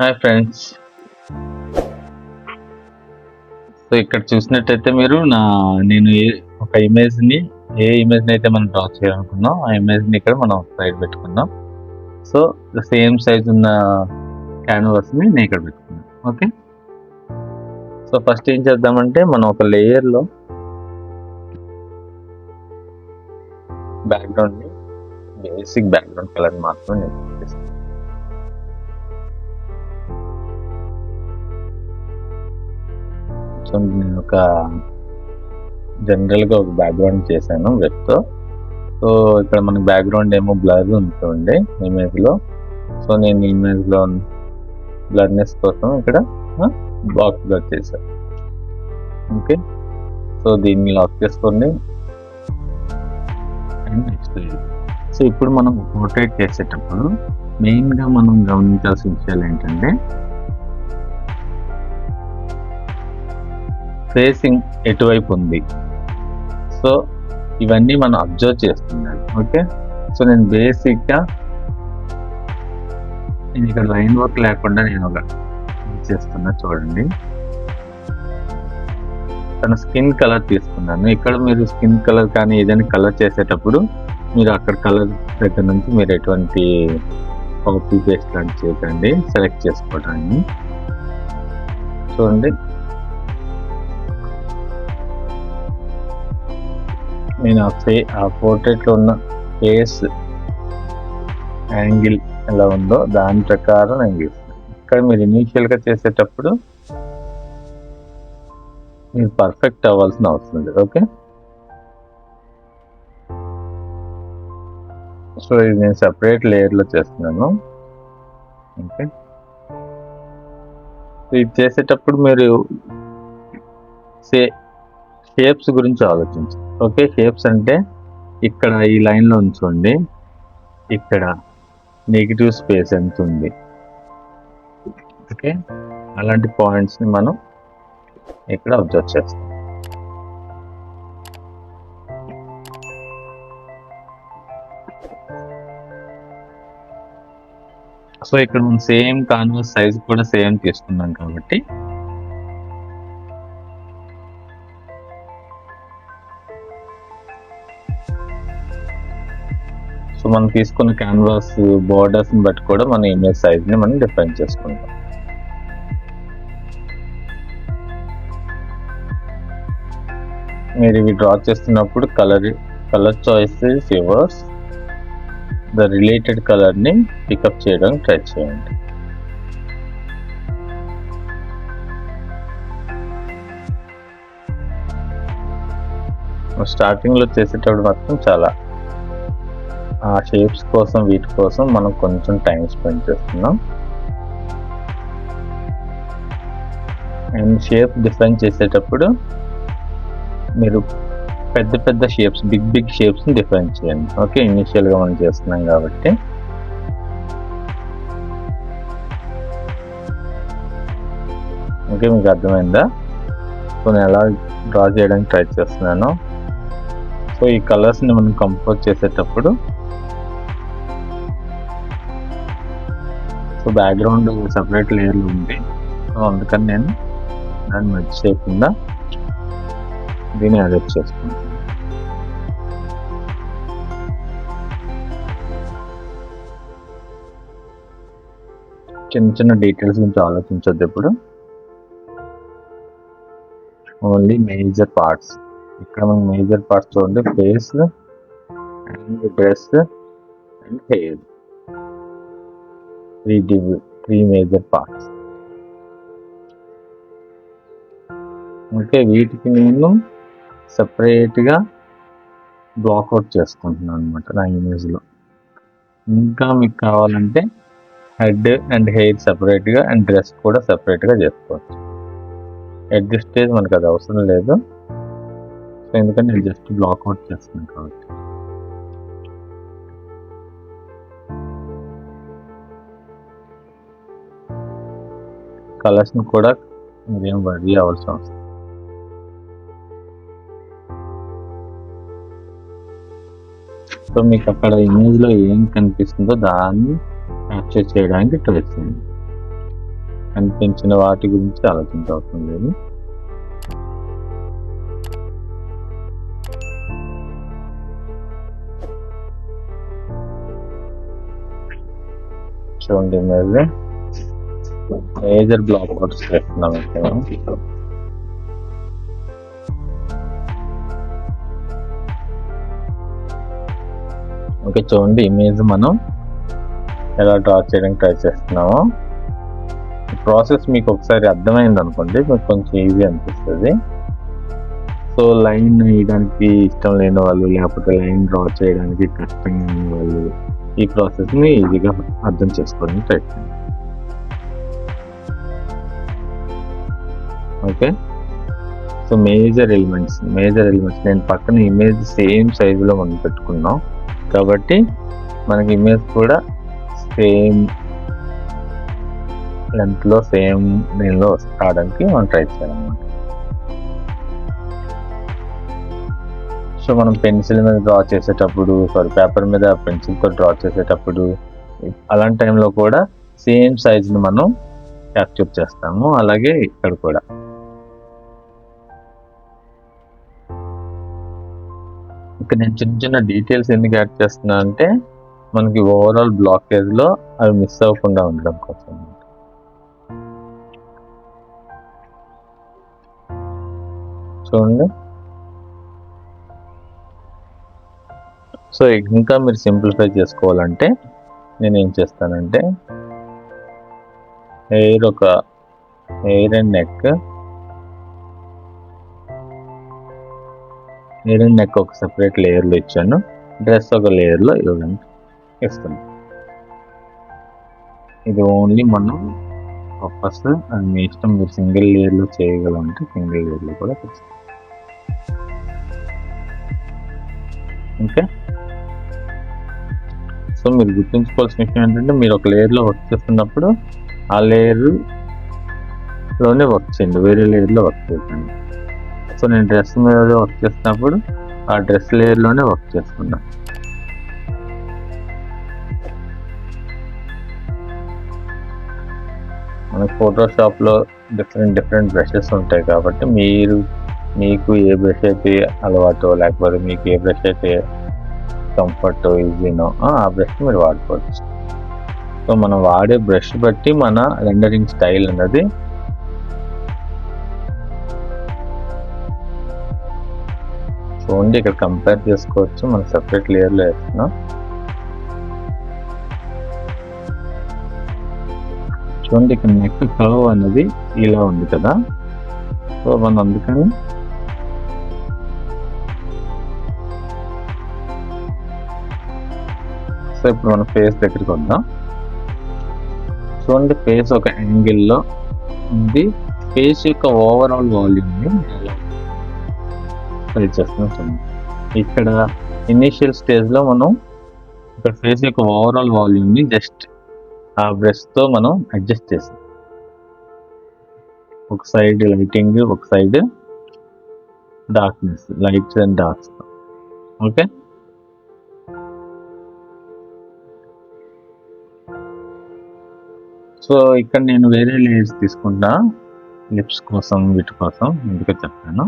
Hi friends. So ఇక్కడ చూసినట్టయితే మీరు నేను ఒక ఇమేజ్ని అయితే మనం డ్రా చేయాలనుకున్నాం ఆ ఇమేజ్ని ఇక్కడ మనం సైడ్ పెట్టుకున్నాం. సో సేమ్ సైజ్ ఉన్న క్యాన్వాస్ని నేను ఇక్కడ పెట్టుకున్నాను. ఓకే, సో ఫస్ట్ ఏం చేద్దామంటే మనం ఒక లేయర్లో బ్యాక్గ్రౌండ్ని బేసిక్ బ్యాక్గ్రౌండ్ కలర్ మాత్రం నేను పెట్టేస్తాను. సో నేను ఒక జనరల్గా ఒక బ్యాక్గ్రౌండ్ చేశాను వెబ్తో. సో ఇక్కడ మనకి బ్యాక్గ్రౌండ్ ఏమో బ్లర్ ఉంటుంది ఇమేజ్లో. సో నేను ఇమేజ్లో బ్లర్నెస్ కోసం ఇక్కడ బాక్స్ బ్లర్ చేశాను. ఓకే, సో దీన్ని లాక్ చేసుకోండి. అండ్ నెక్స్ట్, సో ఇప్పుడు మనం పోర్ట్రేట్ చేసేటప్పుడు మెయిన్గా మనం గమనించాల్సిన విషయాలు ఏంటంటే ఫేసింగ్ ఎటువైపు ఉంది. సో ఇవన్నీ మనం అబ్జర్వ్ చేస్తున్నాను. ఓకే, సో నేను బేసిక్గా నేను ఇక్కడ లైన్ వర్క్ లేకుండా నేను ఒక చేస్తున్నా చూడండి. తన స్కిన్ కలర్ తీసుకున్నాను. ఇక్కడ మీరు స్కిన్ కలర్ కానీ ఏదైనా కలర్ చేసేటప్పుడు మీరు అక్కడ కలర్ దగ్గర నుంచి మీరు ఎటువంటి కాపీ పేస్ట్ లాంటి చేయకండి, సెలెక్ట్ చేసుకోవడానికి. చూడండి, నేను ఆ పోర్ట్రేట్లో ఉన్న ఫేస్ యాంగిల్ ఎలా ఉందో దాని ప్రకారం నేను గీస్తాను. ఇక్కడ మీరు ఇనీషియల్గా చేసేటప్పుడు మీరు పర్ఫెక్ట్ అవ్వాల్సిన అవసరం లేదు. ఓకే, సో ఇది నేను సెపరేట్ లేయర్లో చేస్తున్నాను. ఓకే, ఇది చేసేటప్పుడు మీరు షేప్స్ గురించి ఆలోచించండి. ఓకే, షేప్స్ అంటే ఇక్కడ ఈ లైన్లో ఉంచండి, ఇక్కడ నెగిటివ్ స్పేస్ ఎంత ఉంది. ఓకే, అలాంటి పాయింట్స్ని మనం ఇక్కడ అబ్జర్వ్ చేస్తాం. సో ఇక్కడ మనం సేమ్ కాన్వాస్ సైజ్ కూడా సేమ్ తీసుకున్నాం కాబట్టి సో మనం తీసుకున్న క్యాన్వాస్ బోర్డర్స్ని బట్టి కూడా మన ఇమేజ్ సైజ్ని మనం డిఫైన్ చేసుకుంటాం. మీరు ఇవి డ్రా చేస్తున్నప్పుడు colour choices yours, the related కలర్ని పికప్ చేయడానికి ట్రై చేయండి. స్టార్టింగ్లో చేసేటప్పుడు మాత్రం చాలా ఆ షేప్స్ కోసం వీటి కోసం మనం కొంచెం టైం స్పెండ్ చేస్తున్నాం. అండ్ షేప్ డిఫైన్ చేసేటప్పుడు మీరు పెద్ద షేప్స్, బిగ్ షేప్స్ని డిఫైన్ చేయండి. ఓకే, ఇనిషియల్గా మనం చేస్తున్నాం కాబట్టి. ఓకే, మీకు అర్థమైందా? సో నేను ఎలా డ్రా చేయడానికి ట్రై చేస్తున్నాను. సో ఈ కలర్స్ని మనం కంపోజ్ చేసేటప్పుడు సో బ్యాక్గ్రౌండ్ సపరేట్ లేయర్లు ఉంది. సో అందుకని నేను దాన్ని మెర్జ్ చేయకుండా దీన్ని అడ్జస్ట్ చేసుకుంటాను. చిన్న డీటెయిల్స్ గురించి ఆలోచించొద్దు ఇప్పుడు, ఓన్లీ మేజర్ పార్ట్స్. ఇక్కడ మనం మేజర్ పార్ట్స్ చూడండి, face and dress and hair, three major parts. Okay, వీటికి నేను సపరేట్గా బ్లాక్అవుట్ చేసుకుంటున్నాను అనమాట నా ఇమేజ్లో. ఇంకా మీకు కావాలంటే హెడ్ అండ్ హెయిర్ సపరేట్గా అండ్ డ్రెస్ కూడా సపరేట్గా చేసుకోవచ్చు. ఎట్ దిస్ స్టేజ్ మనకు అది అవసరం లేదు. సో ఎందుకంటే నేను జస్ట్ బ్లాక్అవుట్ చేస్తున్నాను కాబట్టి. కలర్స్ని కూడా మీరేం వరీ అవ్వాల్సిన అవసరం. సో మీకు అక్కడ ఇమేజ్లో ఏం కనిపిస్తుందో దాన్ని క్యాప్చర్ చేయడానికి ట్రై చేయండి. కనిపించిన వాటి గురించి ఆలోచించవసరం లేదు. చూడండి మేజర్ బ్లాక్ అవుట్స్ చేస్తున్నాం ఇక్కడ. ఓకే, చూడండి ఇమేజ్ మనం ఎలా డ్రా చేయడానికి ట్రై చేస్తున్నామో. ప్రాసెస్ మీకు ఒకసారి అర్థమైంది అనుకోండి, మీకు కొంచెం ఈజీ అనిపిస్తుంది. సో లైన్ వేయడానికి ఇష్టం లేని వాళ్ళు, లేకపోతే లైన్ డ్రా చేయడానికి కష్టంగా ఉన్న వాళ్ళు ఈ ప్రాసెస్ని ఈజీగా అర్థం చేసుకోవడానికి ట్రై చేయండి. ఓకే, సో మేజర్ ఎలిమెంట్స్ నేను పక్కన ఇమేజ్ సేమ్ సైజులో మనం పెట్టుకున్నాం కాబట్టి మనకి ఇమేజ్ కూడా సేమ్ లెంత్లో సేమ్ దీనిలో రావడానికి మనం ట్రై చేయాలన్నమాట. సో మనం పెన్సిల్ మీద డ్రా చేసేటప్పుడు, పేపర్ మీద పెన్సిల్తో డ్రా చేసేటప్పుడు అలాంటి టైంలో కూడా సేమ్ సైజుని మనం క్యాప్చర్ చేస్తాము. అలాగే ఇక్కడ కూడా ఇక్కడ నేను చిన్న చిన్న డీటెయిల్స్ ఎందుకు యాడ్ చేస్తున్నా అంటే మనకి ఓవరాల్ బ్లాకేజ్లో అవి మిస్ అవ్వకుండా ఉండడం కోసం. చూడండి, సో ఇంకా మీరు సింప్లిఫై చేసుకోవాలంటే నేను ఏం చేస్తానంటే హెయిర్ అండ్ నెక్ ఒక సెపరేట్ లేయర్లో ఇచ్చాను, డ్రెస్ ఒక లేయర్లో ఇస్తాను. ఇది ఓన్లీ మనం పర్పస్, అది మీ ఇష్టం. మీరు సింగిల్ లేయర్లో చేయగలంటే సింగిల్ లేయర్లో కూడా చేస్తాం. ఓకే, సో మీరు గుర్తుంచుకోవాల్సిన విషయం ఏంటంటే మీరు ఒక లేయర్లో వర్క్ చేస్తున్నప్పుడు ఆ లేయర్లోనే వర్క్ చేయండి, వేరే లేయర్లో వర్క్ చేయకండి. సో నేను డ్రెస్ మీద వర్క్ చేస్తున్నప్పుడు ఆ డ్రెస్ లేయర్లోనే వర్క్ చేసుకున్నాను. మనకి ఫోటోషాప్లో డిఫరెంట్ బ్రషెస్ ఉంటాయి కాబట్టి మీకు ఏ బ్రష్ అయితే అలవాటో, లేకపోతే మీకు ఏ బ్రష్ అయితే కంఫర్ట్ ఈజీనో ఆ బ్రష్ మీరు వాడుకోవచ్చు. సో మనం వాడే బ్రష్ బట్టి మన రెండరింగ్ స్టైల్ అన్నది చూడండి, ఇక్కడ కంపేర్ చేసుకోవచ్చు. మనం సెపరేట్ లేయర్లో వేస్తున్నాం. చూడండి, ఇక్కడ నెక్ కర్వ్ అనేది ఇలా ఉంది కదా, సో మనం అందుకని సో ఇప్పుడు మన ఫేస్ దగ్గరికి వద్దాం. చూడండి, ఫేస్ ఒక యాంగిల్లో ఉంది. ఫేస్ యొక్క ఓవరాల్ వాల్యూమ్ని ట్రై చేస్తున్నాం. చూడండి, ఇక్కడ ఇనిషియల్ స్టేజ్లో మనం ఇక్కడ ఫేస్ యొక్క ఓవరాల్ వాల్యూమ్ని జస్ట్ ఆ బ్రష్తో మనం అడ్జస్ట్ చేసాం. ఒక సైడ్ లైటింగ్, ఒక side darkness, lights and darks. Okay, so ఇక్కడ నేను వేరే లేయర్స్ తీసుకుంటా లిప్స్ కోసం, వీటి కోసం ఎందుకు చెప్తాను.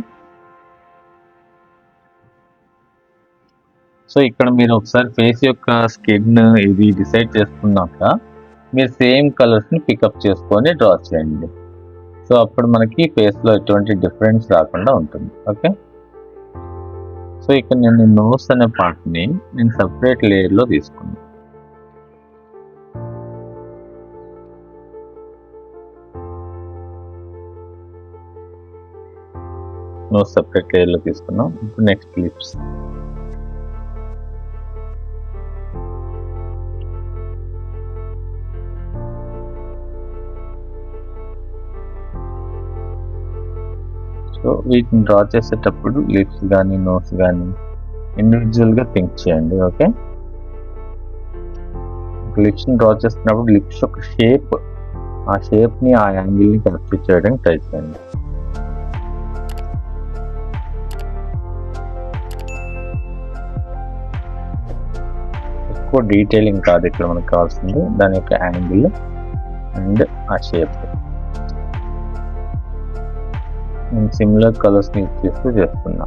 సో ఇక్కడ మీరు ఒకసారి ఫేస్ యొక్క స్కిన్ ఇది డిసైడ్ చేసుకున్నాక మీరు సేమ్ కలర్స్ని పికప్ చేసుకొని డ్రా చేయండి. సో అప్పుడు మనకి ఫేస్లో ఎటువంటి డిఫరెన్స్ రాకుండా ఉంటుంది. ఓకే, సో ఇక్కడ నేను నోస్ అనే పార్ట్ని నేను సపరేట్ లేయర్లో తీసుకున్నాను. నోస్ సపరేట్ లేయర్లో తీసుకున్నాం. ఇప్పుడు నెక్స్ట్ లిప్స్. సో వీటిని డ్రా చేసేటప్పుడు లిప్స్ కానీ నోస్ కానీ ఇండివిజువల్గా థింక్ చేయండి. ఓకే, లిప్స్ని డ్రా చేస్తున్నప్పుడు లిప్స్ ఒక షేప్, ఆ షేప్ని ఆ యాంగిల్ని క్యాప్చర్ చేయడానికి ట్రై చేయండి. ఎక్కువ డీటెయిలింగ్ కాదు ఇక్కడ మనకు కావాల్సింది, దాని యొక్క యాంగిల్ అండ్ ఆ షేప్. నేను సిమిలర్ కలర్స్ని యూజ్ చేస్తూ చేస్తున్నా.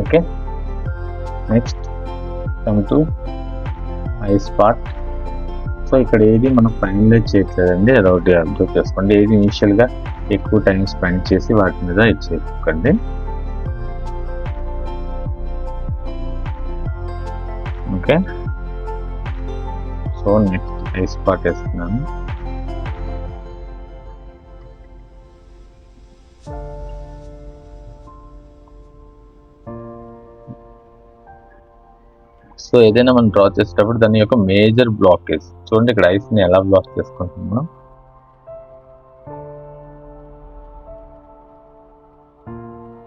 Okay, next come to ice part. So ఇక్కడ ఏది మనం ఫైనలైజ్ చేయట్లేదండి, అదొకటి అబ్జర్వ్ చేసుకోండి. ఏది ఇనిషియల్గా ఎక్కువ టైం స్పెండ్ చేసి వాటి మీద ఇచ్చేసుకోండి. Okay, so next eyes part వేస్తున్నాను. సో ఏదైనా మనం డ్రా చేసేటప్పుడు దాని యొక్క మేజర్ బ్లాకేజ్ చూడండి. ఇక్కడ ఐస్ని ఎలా బ్లాక్ చేసుకుంటున్నాం.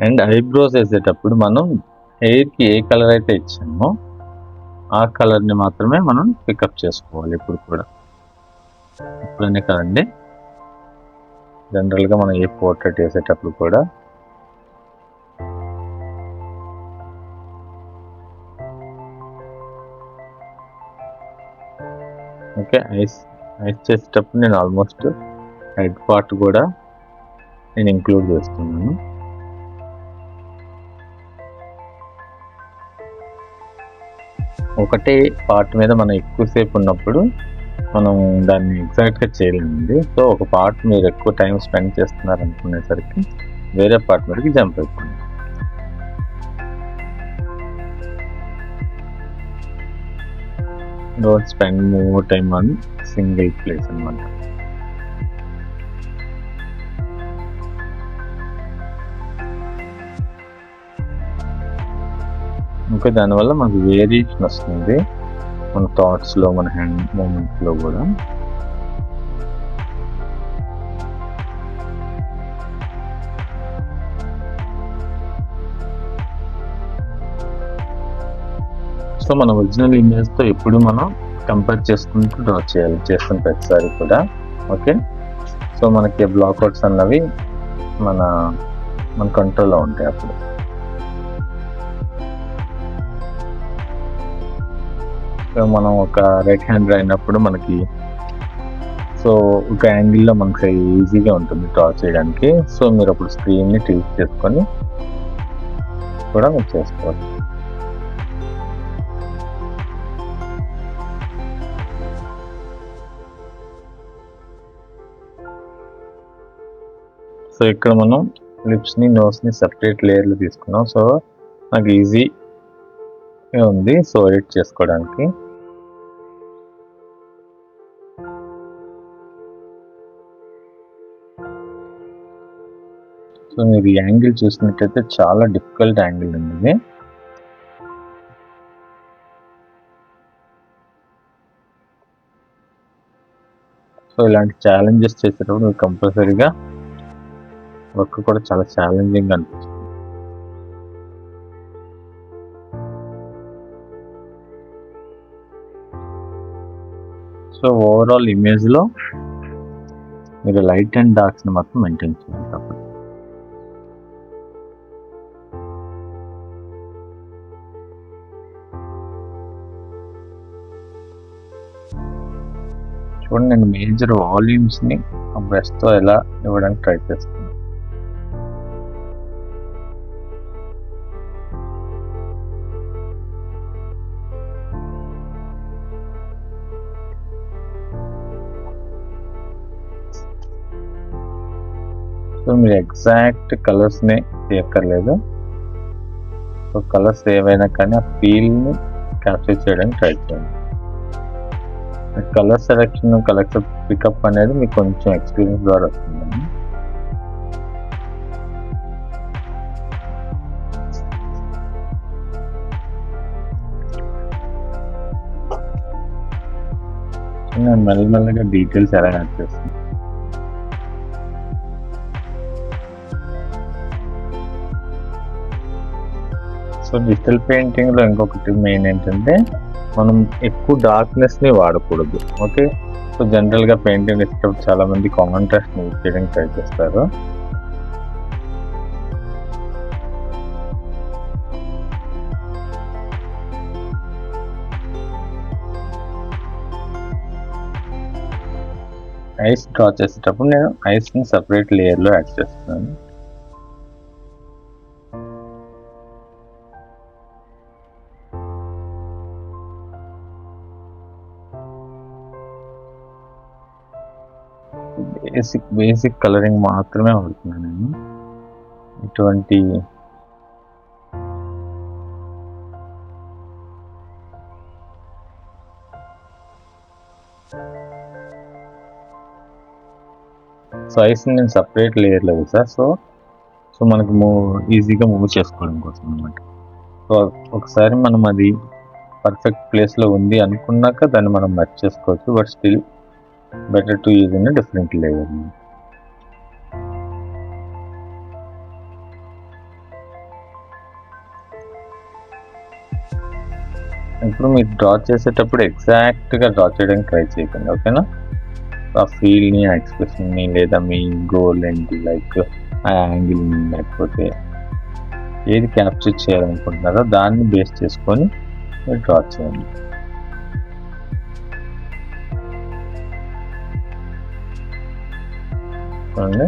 అండ్ ఐబ్రోస్ వేసేటప్పుడు మనం హెయిర్కి ఏ కలర్ అయితే ఇచ్చామో ఆ కలర్ని మాత్రమే మనం పికప్ చేసుకోవాలి ఇప్పుడు కూడా. ఇప్పుడనే కదండి, జనరల్గా మనం ఏ పోర్ట్రేట్ వేసేటప్పుడు కూడా. ఓకే, ఐస్ చేసేటప్పుడు నేను ఆల్మోస్ట్ హెడ్ పార్ట్ కూడా నేను ఇంక్లూడ్ చేస్తున్నాను. ఒకటే పార్ట్ మీద మనం ఎక్కువసేపు ఉన్నప్పుడు మనం దాన్ని ఎగ్జాక్ట్గా చేయలేమండి. సో ఒక పార్ట్ మీరు ఎక్కువ టైం స్పెండ్ చేస్తున్నారు అనుకునేసరికి వేరే పార్ట్ మీదకి జంప్ అయిపోయింది. Don't spend more time on single place అనమాట. ఇంకా దానివల్ల మనకు వేరియేషన్ వస్తుంది మన థాట్స్లో, మన హ్యాండ్ మూమెంట్స్లో కూడా. సో మన ఒరిజినల్ ఇమేజ్తో ఎప్పుడు మనం కంపేర్ చేసుకుంటూ డ్రా చేస్తున్న ప్రతిసారి కూడా. ఓకే, సో మనకి బ్లాక్అవుట్స్ అన్నవి మన కంట్రోల్లో ఉంటాయి అప్పుడు. సో మనం ఒక రైట్ హ్యాండ్ అయినప్పుడు మనకి సో ఒక యాంగిల్లో మనకి ఈజీగా ఉంటుంది డ్రా చేయడానికి. సో మీరు అప్పుడు స్క్రీన్ని టిల్ట్ చేసుకొని కూడా మీరు చేసుకోవచ్చు. సో ఇక్కడ మనం లిప్స్ని, నోస్ని సెపరేట్ లేయర్లు తీసుకున్నాం. సో నాకు ఈజీ ఉంది సో ఎడిట్ చేసుకోవడానికి. సో మీరు ఈ యాంగిల్ చూసినట్టయితే చాలా డిఫికల్ట్ యాంగిల్ ఉంది ఇది. సో ఇలాంటి ఛాలెంజెస్ చేసేటప్పుడు మీరు కంపల్సరీగా వర్క్ కూడా చాలా ఛాలెంజింగ్ అనిపిస్తుంది. సో ఓవరాల్ ఇమేజ్లో మీరు లైట్ అండ్ డార్క్స్ని మాత్రం మెయింటైన్ చేయాలి తప్పదు. చూడండి, నేను మేజర్ వాల్యూమ్స్ని ఆ బ్రష్తో ఎలా ఇవ్వడానికి ట్రై చేస్తున్నాను. సో మీరు ఎగ్జాక్ట్ కలర్స్ని తీయక్కర్లేదు. సో కలర్స్ ఏవైనా కానీ ఆ ఫీల్ని క్యాప్చర్ చేయడానికి ట్రై చేయండి. కలర్ సెలెక్షన్, కలర్ పికప్ అనేది మీకు కొంచెం ఎక్స్పీరియన్స్ ద్వారా వస్తుందండి. నేను మెల్లమెల్లగా డీటెయిల్స్ ఎలా యాడ్ చేస్తాను. సో డిజిటల్ పెయింటింగ్లో ఇంకొకటి మెయిన్ ఏంటంటే మనం ఎక్కువ డార్క్నెస్ని వాడకూడదు. ఓకే, సో జనరల్గా పెయింటింగ్ వేసేటప్పుడు చాలామంది కాంట్రాస్ట్ని యూజ్ చేయడానికి ట్రై చేస్తారు. ఐస్ డ్రా చేసేటప్పుడు నేను ఐస్ని సపరేట్ లేయర్లో యాడ్ చేస్తున్నాను. బేసిక్ కలరింగ్ మాత్రమే వాడుతున్నాను నేను. ఇటువంటి సో ఐస్ని నేను సపరేట్ లేయర్లో వేసాను. సో మనకు ఈజీగా మూవ్ చేసుకోవడం కోసం అనమాట. సో ఒకసారి మనం అది పర్ఫెక్ట్ ప్లేస్లో ఉంది అనుకున్నాక దాన్ని మనం మర్చ్ చేసుకోవచ్చు. But still better to use in different layer. ఇప్పుడు మీరు డ్రా చేసేటప్పుడు ఎగ్జాక్ట్గా డ్రా చేయడానికి ట్రై చేయకండి, ఓకేనా? ఆ ఫీల్ని, ఆ ఎక్స్ప్రెషన్ని, లేదా మీ గోల్ ఏంటి, లైక్ ఆ యాంగిల్ని, లేకపోతే ఏది క్యాప్చర్ చేయాలనుకుంటున్నారో దాన్ని బేస్ చేసుకొని మీరు డ్రా చేయండి. చూడండి,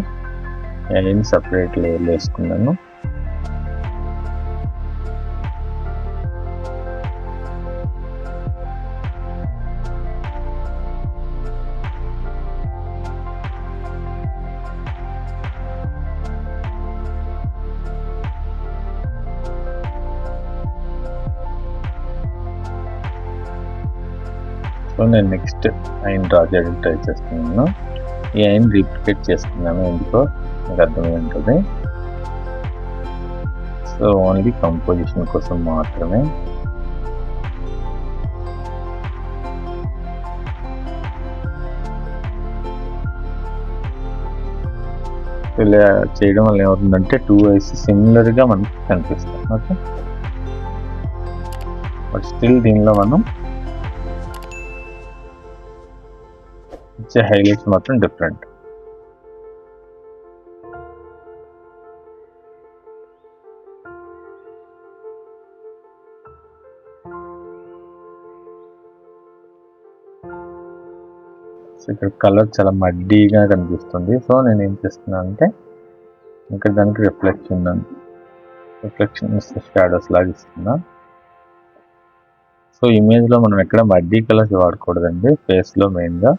నేను సపరేట్ లేయర్ వేసుకున్నాను. సో నేను నెక్స్ట్ ఐన్ డ్రా చేయడానికి ట్రై చేస్తున్నాను. ఈ ఐన్ రీప్లికేట్ చేస్తున్నాను, ఎందుకో నాకు అర్థమై ఉంటుంది. సో ఓన్లీ కంపోజిషన్ కోసం మాత్రమే. ఇలా చేయడం వల్ల ఏమవుతుందంటే 2 ఐస్ సిమిలర్గా మనకి కనిపిస్తాయి, ఓకే? బట్ స్టిల్ దీనిలో మనం ఇచ్చే హైలైట్స్ మాత్రం డిఫరెంట్. సో ఇక్కడ కలర్ చాలా మడ్డీగా కనిపిస్తుంది. సో నేను ఏం చేస్తున్నాను అంటే ఇక్కడ దానికి రిఫ్లెక్షన్ షాడోస్ లాగా ఇస్తున్నా. సో ఇమేజ్లో మనం ఎక్కడ మడ్డీ కలర్స్ వాడకూడదండి, ఫేస్లో మెయిన్గా.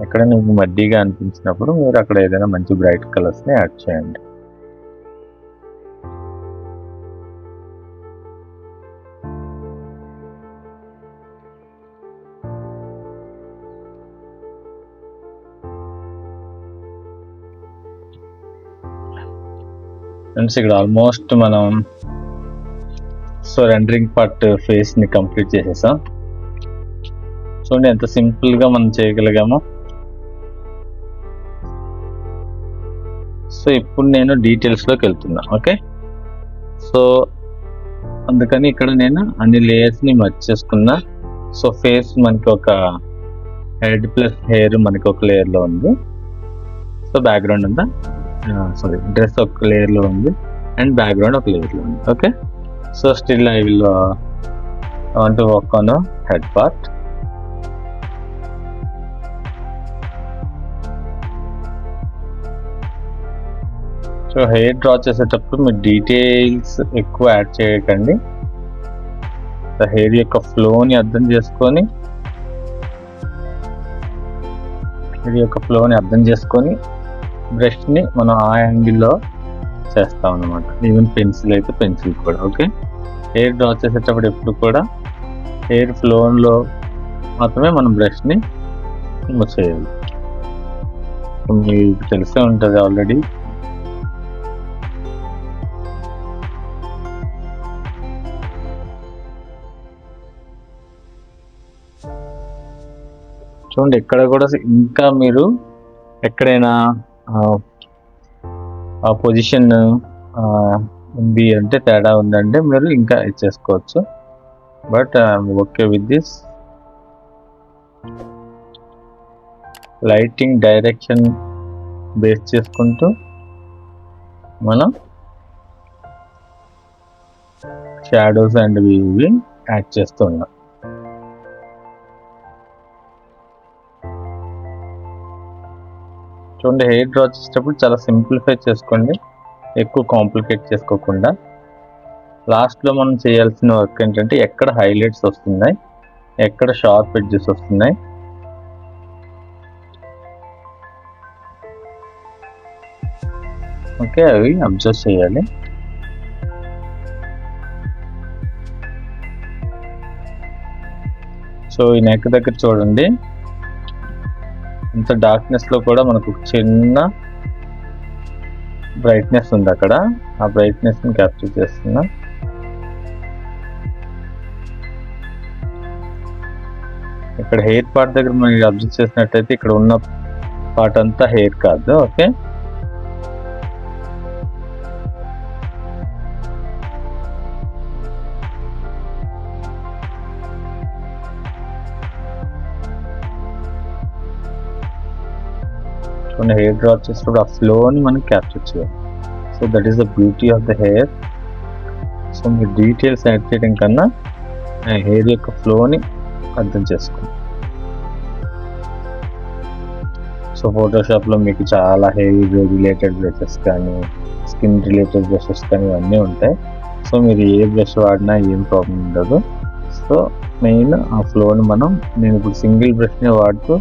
ఎక్కడ మీకు మడ్డీగా అనిపించినప్పుడు మీరు అక్కడ ఏదైనా మంచి బ్రైట్ కలర్స్ని యాడ్ చేయండి. ఫ్రెండ్స్, ఇక్కడ ఆల్మోస్ట్ మనం రెండరింగ్ పార్ట్ ఫేస్ని కంప్లీట్ చేసేసాం. చూడండి ఎంత సింపుల్గా మనం చేయగలిగామో. సో ఇప్పుడు నేను డీటెయిల్స్లోకి వెళ్తున్నా, ఓకే? సో అందుకని ఇక్కడ నేను అన్ని లేయర్స్ని మర్చ్ చేసుకున్నా. సో ఫేస్ మనకి ఒక హెడ్ ప్లస్ హెయిర్ మనకి ఒక లేయర్లో ఉంది. సో బ్యాక్గ్రౌండ్ అంతా డ్రెస్ ఒక లేయర్లో ఉంది అండ్ బ్యాక్గ్రౌండ్ ఒక లేయర్లో ఉంది, okay? So still I will want to work on head part. So hair draw చేసేటప్పుడు మీరు డీటెయిల్స్ ఎక్కువ యాడ్ చేయకండి. హెయిర్ యొక్క ఫ్లోని అర్థం చేసుకొని బ్రష్ని మనం ఆ యాంగిల్లో చేస్తాం అన్నమాట. ఈవెన్ పెన్సిల్ అయితే పెన్సిల్ కూడా, ఓకే? హెయిర్ డ్రా చేసేటప్పుడు ఎప్పుడు కూడా హెయిర్ ఫ్లోలో మాత్రమే మనం బ్రష్ని మూవ్ చేయాలి. మీకు తెలిసే ఉంటుంది ఆల్రెడీ. చూడండి, ఎక్కడ కూడా ఇంకా మీరు ఎక్కడైనా ఆ పొజిషన్ ఉంది అంటే, తేడా ఉందంటే మీరు ఇంకా ఇచ్చేసుకోవచ్చు. But okay with this. Lighting direction base చేసుకుంటూ మనం షాడోస్ అండ్ ఇవి యాడ్ చేస్తూ ఉన్నాం. చూడండి, హెయిర్ డ్రా చేసేటప్పుడు చాలా సింప్లిఫై చేసుకోండి, ఎక్కువ కాంప్లికేట్ చేసుకోకుండా. లాస్ట్లో మనం చేయాల్సిన వర్క్ ఏంటంటే ఎక్కడ హైలైట్స్ వస్తున్నాయి, ఎక్కడ షార్ప్ ఎడ్జెస్ వస్తున్నాయి, ఓకే, అవి అబ్జర్వ్ చేయాలి. సో ఈ నెక్ దగ్గర చూడండి, ఇంత డార్క్నెస్ లో కూడా మనకు చిన్న బ్రైట్నెస్ ఉంది అక్కడ. ఆ బ్రైట్నెస్ ని క్యాప్చర్ చేస్తున్నా. ఇక్కడ హెయిర్ పార్ట్ దగ్గర మనం అబ్జర్వ్ చేసినట్టయితే ఇక్కడ ఉన్న పార్ట్ అంతా హెయిర్ కాదు, ఓకే. హెయిర్ డ్రా చేసినప్పుడు ఆ ఫ్లోని మనం క్యాప్చర్ చేయాలి. So that is the beauty of the hair. So మీరు డీటెయిల్స్ యాడ్ చేయడం కన్నా హెయిర్ యొక్క ఫ్లోని అర్థం చేసుకోండి. సో ఫోటోషాప్లో మీకు చాలా హెయిర్ రిలేటెడ్ బ్రషెస్ కానీ, స్కిన్ రిలేటెడ్ బ్రషెస్ కానీ ఇవన్నీ ఉంటాయి. సో మీరు ఏ బ్రష్ వాడినా ఏం ప్రాబ్లం ఉండదు. సో మెయిన్ ఆ ఫ్లోని నేను ఇప్పుడు సింగిల్ బ్రష్ని వాడుతూ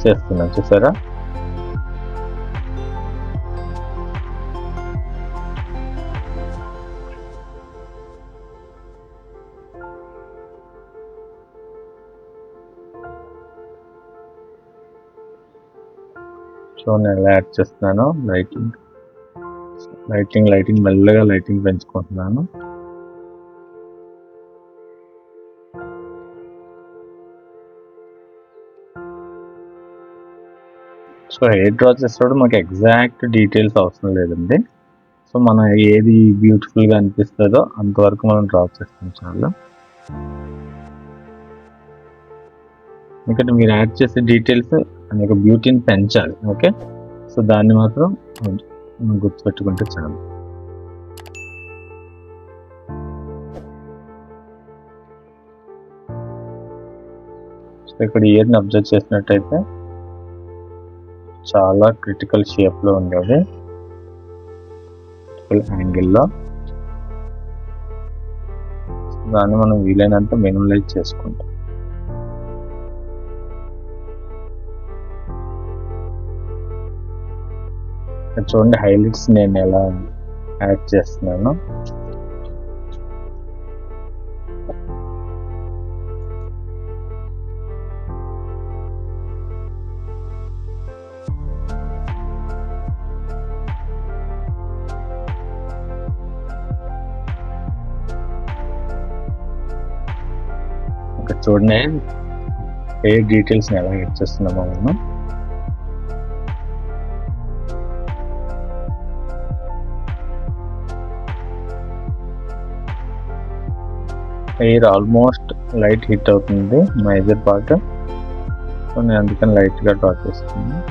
చేస్తున్నాను, చూసారా. సో నేను ఎలా యాడ్ చేస్తున్నాను, లైటింగ్ మెల్లగా లైటింగ్ పెంచుకుంటున్నాను. సో హెయిర్ డ్రా చేసేటప్పుడు మాకు ఎగ్జాక్ట్ డీటెయిల్స్ అవసరం లేదండి. సో మనం ఏది బ్యూటిఫుల్గా అనిపిస్తుందో అంతవరకు మనం డ్రా చేస్తాం చాలు. ఎందుకంటే మీరు యాడ్ చేసే డీటెయిల్స్ అనేక బ్యూటీని పెంచాలి, ఓకే. సో దాన్ని మాత్రం గుర్తుపెట్టుకుంటే చాలు. సో ఇక్కడ ఇయర్ని అబ్జర్వ్ చేసినట్టయితే చాలా క్రిటికల్ షేప్లో ఉండేది, యాంగిల్లో. దాన్ని మనం వీలైనంత మినిమలైజ్ చేసుకుంటాం. చూడండి హైలైట్స్ నేను ఎలా యాడ్ చేస్తున్నాను. ఇక్కడ చూడండి హెయిర్ డీటెయిల్స్ ఎలా యాడ్ చేస్తున్నామో మనం. హెయిర్ ఆల్మోస్ట్ లైట్ హిట్ అవుతుంది మేజర్ పార్ట్. సో నేను అందుకని లైట్గా డ్రా చేస్తున్నాను.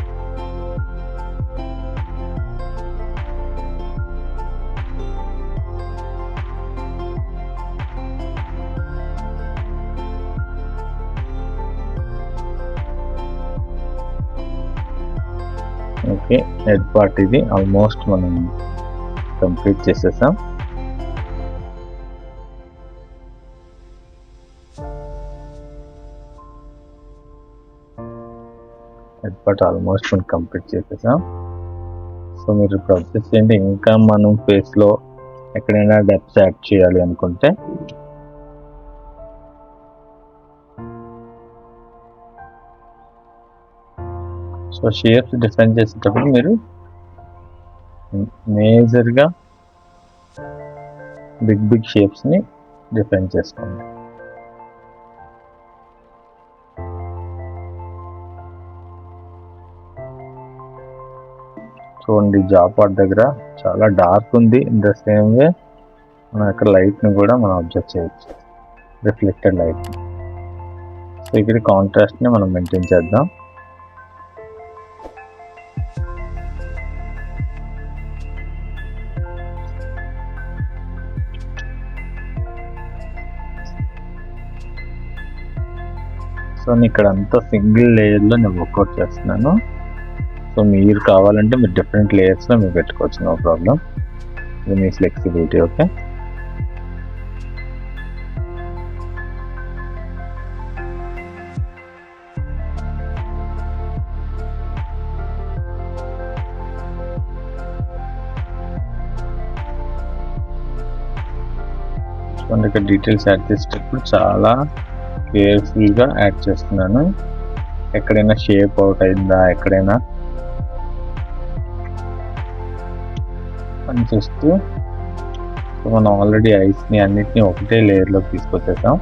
ఓకే, హెడ్ పార్ట్ ఇది ఆల్మోస్ట్ మనం కంప్లీట్ చేసేసాం. హెడ్ పార్ట్ ఆల్మోస్ట్ మనం కంప్లీట్ చేసేసాం. సో మీరు ఇప్పుడు అబ్జర్వ్ చేయండి, ఇంకా మనం ఫేస్లో ఎక్కడైనా డెప్త్ యాడ్ చేయాలి అనుకుంటే సో షేప్స్ డిఫైన్ చేసేటప్పుడు మీరు మేజర్గా బిగ్ షేప్స్ని డిఫైన్ చేసుకోండి. చూడండి జా పార్ట్ దగ్గర చాలా డార్క్ ఉంది. ఇన్ ద సేమ్ వే మనం ఇక్కడ లైట్ని కూడా మనం అబ్జర్వ్ చేయొచ్చు, రిఫ్లెక్టెడ్ లైట్. సో ఇక్కడ కాంట్రాస్ట్ని మనం మెయింటైన్ చేద్దాం. సో నేను ఇక్కడ అంతా సింగిల్ లేయర్లో నేను వర్కౌట్ చేస్తున్నాను. సో మీరు కావాలంటే మీరు డిఫరెంట్ లేయర్స్లో మీరు పెట్టుకోవచ్చు, నో ప్రాబ్లం. ఇది మీ ఫ్లెక్సిబిలిటీ. ఓకే, ఇక్కడ డీటెయిల్స్ యాడ్ చేసేటప్పుడు చాలా కేర్ఫుల్గా యాడ్ చేస్తున్నాను. ఎక్కడైనా షేప్ అవుట్ అయిందా, ఎక్కడైనా అని చూస్తూ. సో మనం ఆల్రెడీ ఐస్ని అన్నిటినీ ఒకటే లేయర్లోకి తీసుకొచ్చేసాం.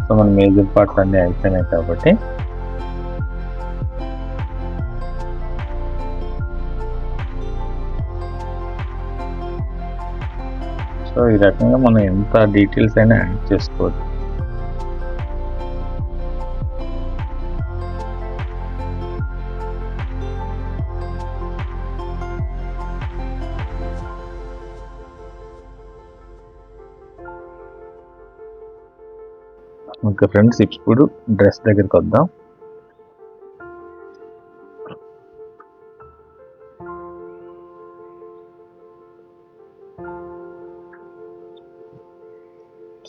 సో మన మేజర్ పార్ట్స్ అన్నీ అయిపోయినాయి కాబట్టి సో ఈ రకంగా మనం ఎంత డీటెయిల్స్ అయినా యాడ్ చేసుకోవచ్చు. ఓకే ఫ్రెండ్స్, ఇప్పుడు డ్రెస్ దగ్గరికి వద్దాం.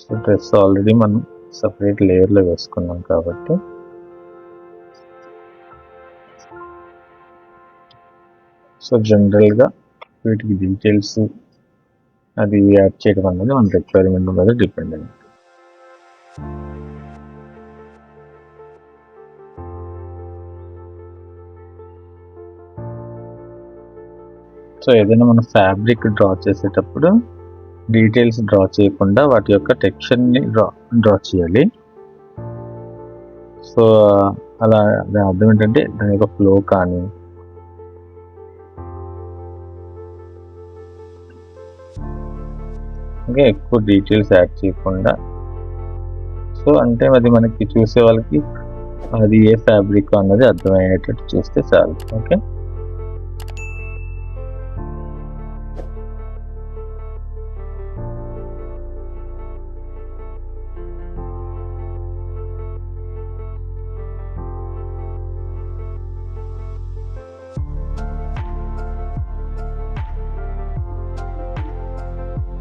సో డ్రెస్ ఆల్రెడీ మనం సపరేట్ లేయర్లో వేసుకున్నాం కాబట్టి సో జనరల్గా వీటికి డీటెయిల్స్ అది యాడ్ చేయడం అనేది మన రిక్వైర్మెంట్ మీద డిపెండ్ అయింది. సో ఏదైనా మనం ఫ్యాబ్రిక్ డ్రా చేసేటప్పుడు డీటెయిల్స్ డ్రా చేయకుండా వాటి యొక్క టెక్స్చర్ని డ్రా చేయాలి. సో అలా దాని అర్థం ఏంటంటే దాని యొక్క ఫ్లో కానీ ఇంకా ఎక్కువ డీటెయిల్స్ యాడ్ చేయకుండా, సో అంటే అది మనకి చూసే వాళ్ళకి అది ఏ ఫ్యాబ్రిక్ అన్నది అర్థమయ్యేటట్టు చూస్తే చాలు. ఓకే,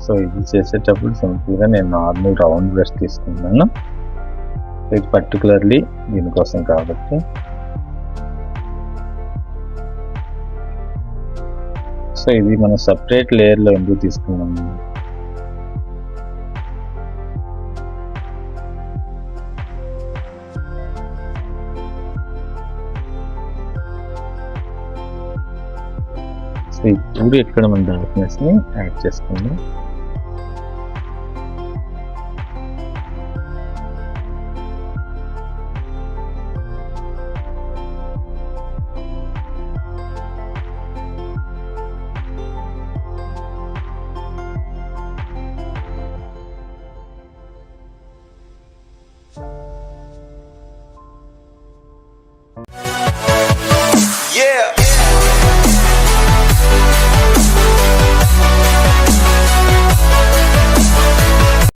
సో ఇది చేసేటప్పుడు సింపుల్గా నేను నార్మల్ రౌండ్ బ్రష్ తీసుకున్నాను. ఇది పర్టికులర్లీ దీనికోసం కాబట్టి. సో ఇది మనం సపరేట్ లేయర్లో ఎందుకు తీసుకున్నాము, సో ఇప్పుడు ఇక్కడ మన డార్క్నెస్ని యాడ్ చేసుకుందాం. Yeah.